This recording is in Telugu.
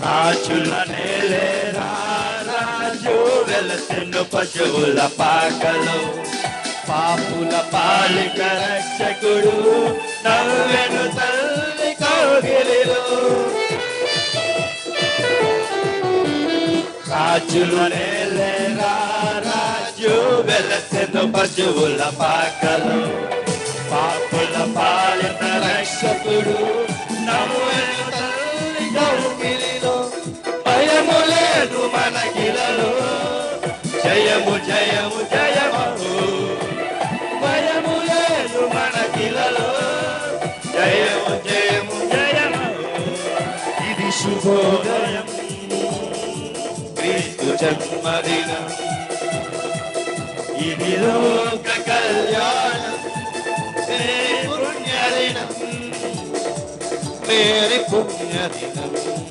రాజుల నేలేరా రాజు వెలసెను పశువుల పాకలో పాపుల పాలిక రక్షకుడు నవ్వెను తల్లి కౌగిలిలో రాజుల నేలేరా రాజు వెలసెను పశువుల పాకలో పాపుల పాలిక రక్షకుడు నవ్వెను తల్లి కౌగిలిలో భయము లేదు మనకిలలో జయము జయము జయము భయము లేదు మనకిలలో జయము జయము జయము ఇది శుభోదయం క్రీస్తు జన్మదినం ఇది లోక కళ్యాణం పుణ్యదినం మేరీ పుణ్యదినం